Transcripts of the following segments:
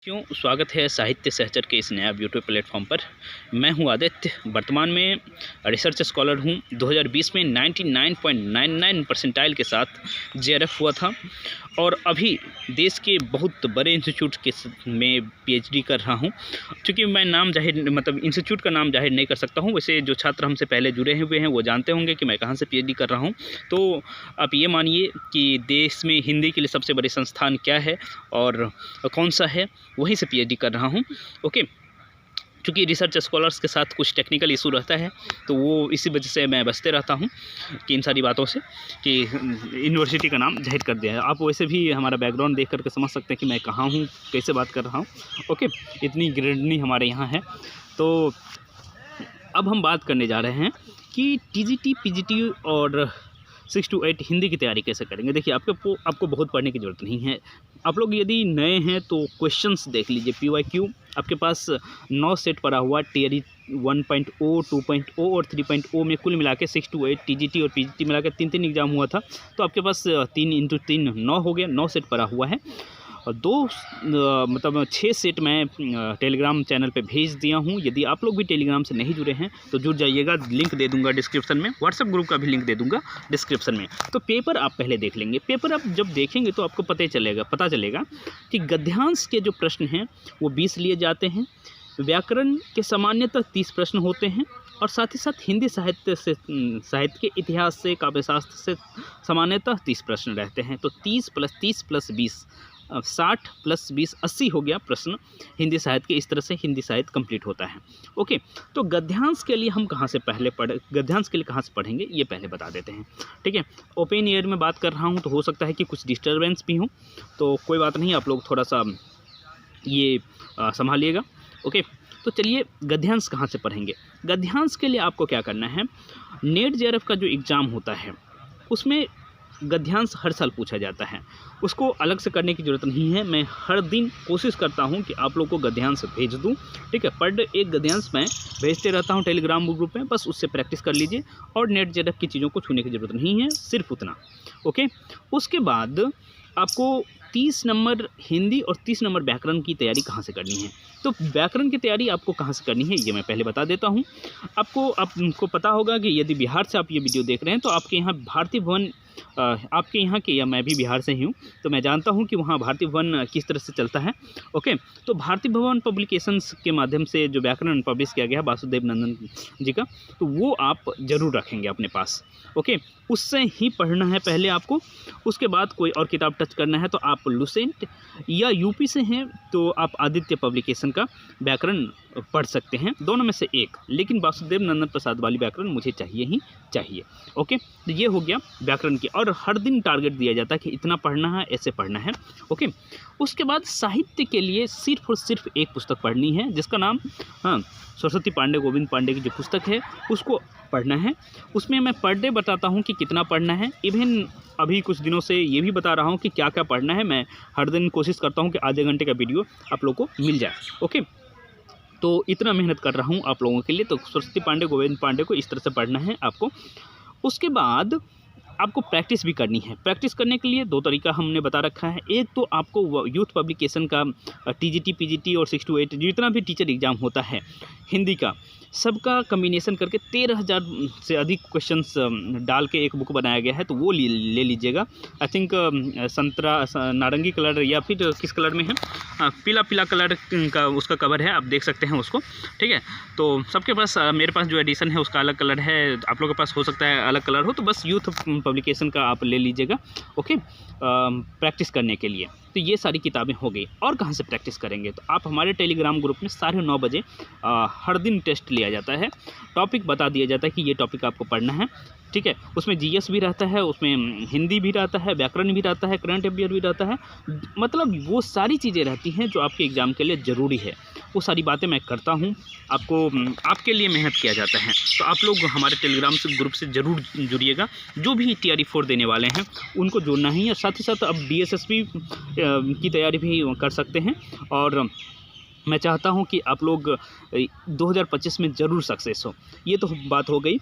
क्यों स्वागत है साहित्य सहचर के इस नया यूट्यूब प्लेटफॉर्म पर। मैं हूं आदित्य, वर्तमान में रिसर्च स्कॉलर हूं। 2020 में 99.99 परसेंटाइल के साथ जेआरएफ हुआ था और अभी देश के बहुत बड़े इंस्टीट्यूट के में पीएचडी कर रहा हूं। क्योंकि मैं नाम जाहिर इंस्टीट्यूट का नाम जाहिर नहीं कर सकता हूं, वैसे जो छात्र हमसे पहले जुड़े हुए हैं वो जानते होंगे कि मैं कहां से पीएचडी कर रहा हूं। तो आप ये मानिए कि देश में हिंदी के लिए सबसे बड़े संस्थान क्या है और कौन सा है, वहीं से पीएचडी कर रहा हूं। ओके, क्योंकि रिसर्च स्कॉलर्स के साथ कुछ टेक्निकल इशू रहता है तो वो इसी वजह से मैं बचते रहता हूं कि इन सारी बातों से कि यूनिवर्सिटी का नाम जाहिर कर दिया है। आप वैसे भी हमारा बैकग्राउंड देख करके समझ सकते हैं कि मैं कहाँ हूँ, कैसे बात कर रहा हूँ। ओके, इतनी ग्रेडनी हमारे यहाँ है। तो अब हम बात करने जा रहे हैं कि टीजीटी पीजीटी और 6 to 8 हिंदी की तैयारी कैसे करेंगे। देखिए, आपको बहुत पढ़ने की ज़रूरत नहीं है। आप लोग यदि नए हैं तो क्वेश्चंस देख लीजिए। पीवाईक्यू आपके पास 9 सेट पड़ा हुआ, टीआरई 1.0, 2.0 और 3.0 में कुल मिला के 6 to 8 टीजीटी और पीजीटी मिला के 3 एग्ज़ाम हुआ था। तो आपके पास 3 × 3 9 हो गया, 9 सेट पड़ा हुआ है। और 6 सेट मैं टेलीग्राम चैनल पे भेज दिया हूँ। यदि आप लोग भी टेलीग्राम से नहीं जुड़े हैं तो जुड़ जाइएगा, लिंक दे दूंगा डिस्क्रिप्शन में। व्हाट्सएप ग्रुप का भी लिंक दे दूंगा डिस्क्रिप्शन में। तो पेपर आप पहले देख लेंगे। पेपर आप जब देखेंगे तो आपको पता चलेगा कि गद्यांश के जो प्रश्न हैं वो 20 लिए जाते हैं, व्याकरण के सामान्यतः 30 प्रश्न होते हैं और साथ ही साथ हिंदी साहित्य के इतिहास से, काव्यशास्त्र से सामान्यतः 30 प्रश्न रहते हैं। तो 30 + 30 + 20 60 + 20 80 हो गया प्रश्न हिंदी साहित्य के। इस तरह से हिंदी साहित्य कंप्लीट होता है। ओके, तो गद्यांश के लिए हम गद्यांश के लिए कहाँ से पढ़ेंगे ये पहले बता देते हैं। ठीक है, ओपन एयर में बात कर रहा हूँ तो हो सकता है कि कुछ डिस्टर्बेंस भी हो, तो कोई बात नहीं, आप लोग थोड़ा सा ये संभालिएगा। ओके, तो चलिए गद्यांश कहाँ से पढ़ेंगे। गद्यांश के लिए आपको क्या करना है, नेट जेआरएफ का जो एग्ज़ाम होता है उसमें गद्यांश हर साल पूछा जाता है, उसको अलग से करने की ज़रूरत नहीं है। मैं हर दिन कोशिश करता हूं कि आप लोग को गद्यांश भेज दूं। ठीक है, पर डे एक गद्यांश मैं भेजते रहता हूं टेलीग्राम ग्रुप में, बस उससे प्रैक्टिस कर लीजिए और नेट जेआरएफ की चीज़ों को छूने की ज़रूरत नहीं है, सिर्फ उतना। ओके, उसके बाद आपको 30 नंबर हिंदी और 30 नंबर व्याकरण की तैयारी कहाँ से करनी है। तो व्याकरण की तैयारी आपको कहाँ से करनी है ये मैं पहले बता देता हूँ। आपको पता होगा कि यदि बिहार से आप ये वीडियो देख रहे हैं तो आपके यहाँ भारतीय भवन, आपके यहाँ के, या मैं भी बिहार से ही हूँ तो मैं जानता हूँ कि वहाँ भारतीय भवन किस तरह से चलता है। ओके, तो भारतीय भवन पब्लिकेशंस के माध्यम से जो व्याकरण पब्लिश किया गया है वासुदेव नंदन जी का, तो वो आप ज़रूर रखेंगे अपने पास। ओके, उससे ही पढ़ना है पहले आपको। उसके बाद कोई और किताब टच करना है तो आप लुसेंट, या यूपी से हैं तो आप आदित्य पब्लिकेशन का व्याकरण पढ़ सकते हैं, दोनों में से एक। लेकिन वासुदेव नंदन प्रसाद वाली व्याकरण मुझे चाहिए ही चाहिए। ओके, तो ये हो गया व्याकरण की, और हर दिन टारगेट दिया जाता है कि इतना पढ़ना है, ऐसे पढ़ना है। ओके, उसके बाद साहित्य के लिए सिर्फ और सिर्फ एक पुस्तक पढ़नी है जिसका नाम सरस्वती पांडे, गोविंद पांडे की जो पुस्तक है उसको पढ़ना है। उसमें मैं पर डे बताता हूँ कि कितना पढ़ना है। इवन अभी कुछ दिनों से ये भी बता रहा हूँ कि क्या क्या पढ़ना है। मैं हर दिन कोशिश करता हूँ कि आधे घंटे का वीडियो आप लोगों को मिल जाए। ओके, तो इतना मेहनत कर रहा हूँ आप लोगों के लिए। तो सरस्वती पांडे, गोविंद पांडे को इस तरह से पढ़ना है आपको। उसके बाद आपको प्रैक्टिस भी करनी है। प्रैक्टिस करने के लिए 2 तरीका हमने बता रखा है। एक तो आपको यूथ पब्लिकेशन का टीजीटी, पीजीटी और 6 to 8 जितना भी टीचर एग्ज़ाम होता है हिंदी का, सबका कम्बिनेशन करके 13,000 से अधिक क्वेश्चंस डाल के एक बुक बनाया गया है, तो वो ले लीजिएगा। आई थिंक नारंगी कलर या फिर किस कलर में है, पीला कलर का उसका कवर है, आप देख सकते हैं उसको। ठीक है, तो सबके पास, मेरे पास जो एडिशन है उसका अलग कलर है, आप लोगों के पास हो सकता है अलग कलर हो, तो बस यूथ पब्लिकेशन का आप ले लीजिएगा। ओके, प्रैक्टिस करने के लिए। तो ये सारी किताबें हो गई। और कहाँ से प्रैक्टिस करेंगे, तो आप हमारे टेलीग्राम ग्रुप में 9:30 बजे हर दिन टेस्ट लिया जाता है। टॉपिक बता दिया जाता है कि ये टॉपिक आपको पढ़ना है। ठीक है, उसमें जीएस भी रहता है, उसमें हिंदी भी रहता है, व्याकरण भी रहता है, करंट अफेयर भी रहता है। मतलब वो सारी चीज़ें रहती हैं जो आपके एग्ज़ाम के लिए ज़रूरी है। वो सारी बातें मैं करता हूँ, आपके लिए मेहनत किया जाता है। तो आप लोग हमारे टेलीग्राम ग्रुप से ज़रूर जुड़िएगा। जो भी TRE 4 देने वाले हैं उनको जुड़ना ही है। साथ ही साथ अब DSSP की तैयारी भी कर सकते हैं और मैं चाहता हूं कि आप लोग 2025 में ज़रूर सक्सेस हो। ये तो बात हो गई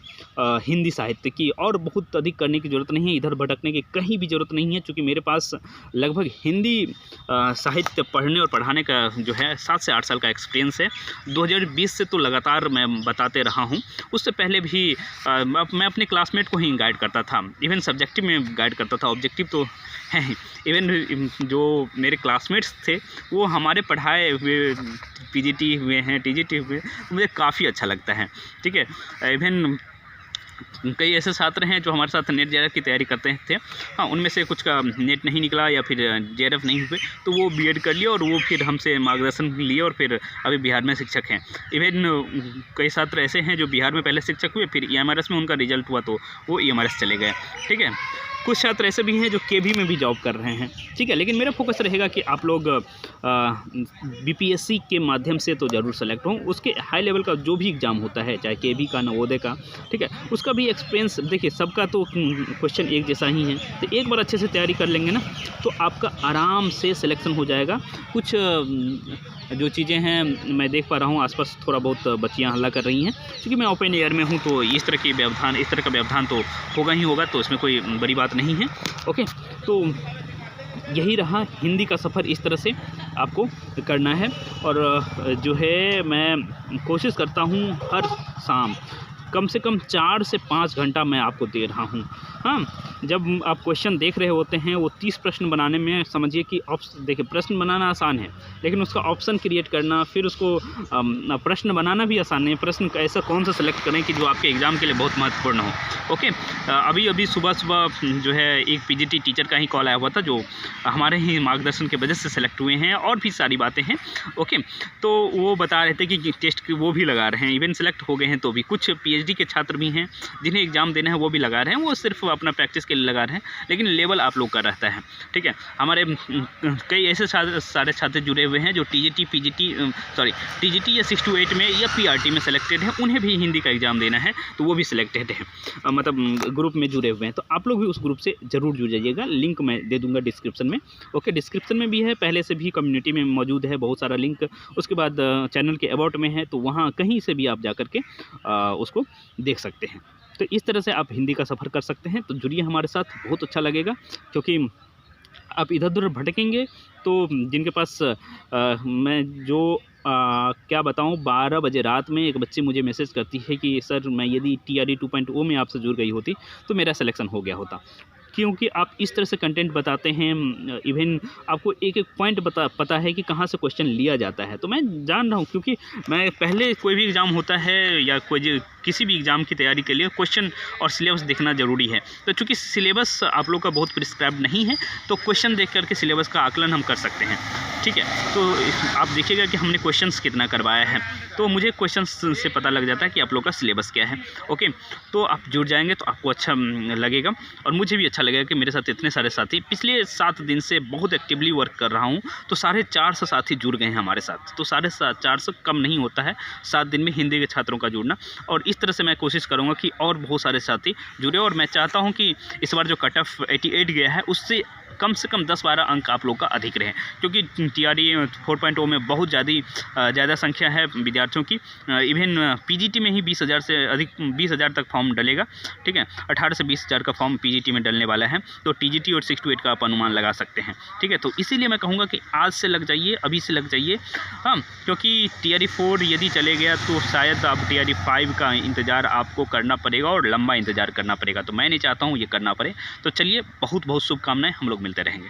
हिंदी साहित्य की, और बहुत अधिक करने की ज़रूरत नहीं है, इधर भटकने की कहीं भी ज़रूरत नहीं है, क्योंकि मेरे पास लगभग हिंदी साहित्य पढ़ने और पढ़ाने का जो है 7 से 8 साल का एक्सपीरियंस है। 2020 से तो लगातार मैं बताते रहा हूँ। उससे पहले भी मैं अपने क्लासमेट को ही गाइड करता था, इवन सब्जेक्टिव में गाइड करता था, ऑब्जेक्टिव तो है ही। इवन जो मेरे क्लासमेट्स थे वो हमारे पढ़ाए हुए पीजीटी हुए हैं, टीजीटी हुए, मुझे काफ़ी अच्छा लगता है। ठीक है, इवन कई ऐसे छात्र हैं जो हमारे साथ नेट जेआरएफ की तैयारी करते थे। हाँ, उनमें से कुछ का नेट नहीं निकला या फिर जेआरएफ नहीं हुए, तो वो बीएड कर लिया और वो फिर हमसे मार्गदर्शन लिए और फिर अभी बिहार में शिक्षक हैं। इवन कई छात्र ऐसे हैं जो बिहार में पहले शिक्षक हुए, फिर ईएमआरएस में उनका रिजल्ट हुआ तो वो ईएमआरएस चले गए। ठीक है, कुछ छात्र ऐसे भी हैं जो केवी में भी जॉब कर रहे हैं। ठीक है, लेकिन मेरा फोकस रहेगा कि आप लोग बीपीएससी के माध्यम से तो ज़रूर सेलेक्ट हों। उसके हाई लेवल का जो भी एग्ज़ाम होता है, चाहे केवी का, नवोदय का, ठीक है, उसका भी एक्सपीरियंस देखिए, सबका तो क्वेश्चन एक जैसा ही है। तो एक बार अच्छे से तैयारी कर लेंगे ना, तो आपका आराम से सिलेक्शन हो जाएगा। कुछ जो चीज़ें हैं मैं देख पा रहा हूँ आसपास थोड़ा बहुत बच्चियाँ हल्ला कर रही हैं, क्योंकि मैं ओपन एयर में हूँ, तो इस तरह का व्यवधान तो होगा ही होगा, तो इसमें कोई बड़ी बात नहीं है। ओके, तो यही रहा हिंदी का सफ़र, इस तरह से आपको करना है। और जो है मैं कोशिश करता हूँ हर शाम कम से कम 4 से 5 घंटा मैं आपको दे रहा हूँ। हाँ, जब आप क्वेश्चन देख रहे होते हैं, वो 30 प्रश्न बनाने में समझिए कि देखिए, प्रश्न बनाना आसान है, लेकिन उसका ऑप्शन क्रिएट करना, फिर उसको प्रश्न बनाना भी आसान नहीं है। प्रश्न ऐसा कौन सा सेलेक्ट करें कि जो आपके एग्ज़ाम के लिए बहुत महत्वपूर्ण हो। ओके, अभी सुबह जो है एक पीजीटी टीचर का ही कॉल आया हुआ था, जो हमारे ही मार्गदर्शन के वजह से सेलेक्ट हुए हैं, और भी सारी बातें हैं। ओके, तो वो बता रहे थे कि टेस्ट वो भी लगा रहे हैं, इवन सेलेक्ट हो गए हैं तो भी। कुछ पीएचडी के छात्र भी हैं जिन्हें एग्ज़ाम देना है, वो भी लगा रहे हैं, वो सिर्फ अपना प्रैक्टिस के लिए लगा रहे हैं, लेकिन लेवल आप लोग का रहता है। ठीक है, हमारे कई ऐसे सारे छात्र जुड़े हुए हैं जो टीजीटी या 6 to 8 में या पीआरटी में सेलेक्टेड है, उन्हें भी हिंदी का एग्ज़ाम देना है, तो वो भी सिलेक्टेड है, मतलब ग्रुप में जुड़े हुए हैं। तो आप लोग भी उस ग्रुप से ज़रूर जुड़ जाइएगा, लिंक मैं दे दूँगा डिस्क्रिप्शन में। ओके, डिस्क्रिप्शन में भी है, पहले से भी कम्युनिटी में मौजूद है बहुत सारा लिंक। उसके बाद चैनल के अबाउट में है, तो वहाँ कहीं से भी आप जा कर के उसको देख सकते हैं। तो इस तरह से आप हिंदी का सफ़र कर सकते हैं। तो जुड़िए हमारे साथ, बहुत अच्छा लगेगा, क्योंकि आप इधर-उधर भटकेंगे तो जिनके पास मैं जो क्या बताऊँ, 12 बजे रात में एक बच्ची मुझे मैसेज करती है कि सर, मैं यदि TRE 2.0 में आपसे जुड़ गई होती तो मेरा सिलेक्शन हो गया होता। क्योंकि आप इस तरह से कंटेंट बताते हैं, इवन आपको एक-एक पॉइंट पता है कि कहाँ से क्वेश्चन लिया जाता है। तो मैं जान रहा हूँ, क्योंकि मैं पहले कोई भी एग्ज़ाम होता है या किसी भी एग्ज़ाम की तैयारी के लिए क्वेश्चन और सिलेबस देखना ज़रूरी है। तो चूँकि सिलेबस आप लोग का बहुत प्रिस्क्राइब नहीं है, तो क्वेश्चन देख करके सिलेबस का आकलन हम कर सकते हैं। ठीक है, तो आप देखिएगा कि हमने क्वेश्चन्स कितना करवाया है, तो मुझे क्वेश्चन्स से पता लग जाता है कि आप लोग का सिलेबस क्या है। ओके, तो आप जुड़ जाएंगे तो आपको अच्छा लगेगा, और मुझे भी अच्छा लगेगा कि मेरे साथ इतने सारे साथी, पिछले 7 दिन से बहुत एक्टिवली वर्क कर रहा हूँ, तो 450 साथी जुड़ गए हैं हमारे साथ। तो 450 कम नहीं होता है 7 दिन में हिंदी के छात्रों का जुड़ना, और इस तरह से मैं कोशिश करूँगा कि और बहुत सारे साथी जुड़े। और मैं चाहता हूँ कि इस बार जो कट ऑफ 88 गया है, उससे कम से कम 10-12 अंक आप लोग का अधिक रहे, क्योंकि TRE 4.0 में बहुत ज़्यादा संख्या है विद्यार्थियों की। इवन पीजीटी में ही 20,000 से अधिक, 20,000 तक फॉर्म डलेगा। ठीक है, 18 से 20,000 का फॉर्म पीजीटी में डलने वाला है, तो TGT और 6 to 8 का आप अनुमान लगा सकते हैं। ठीक है, तो इसीलिए मैं कहूँगा कि आज से लग जाइए, अभी से लग जाइए। हाँ, क्योंकि TRE 4 यदि चले गया तो शायद अब TRE 5 का इंतज़ार आपको करना पड़ेगा, और लंबा इंतज़ार करना पड़ेगा। तो मैं नहीं चाहता हूँ ये करना पड़े। तो चलिए, बहुत बहुत शुभकामनाएँ, हम लोग मिलते रहेंगे।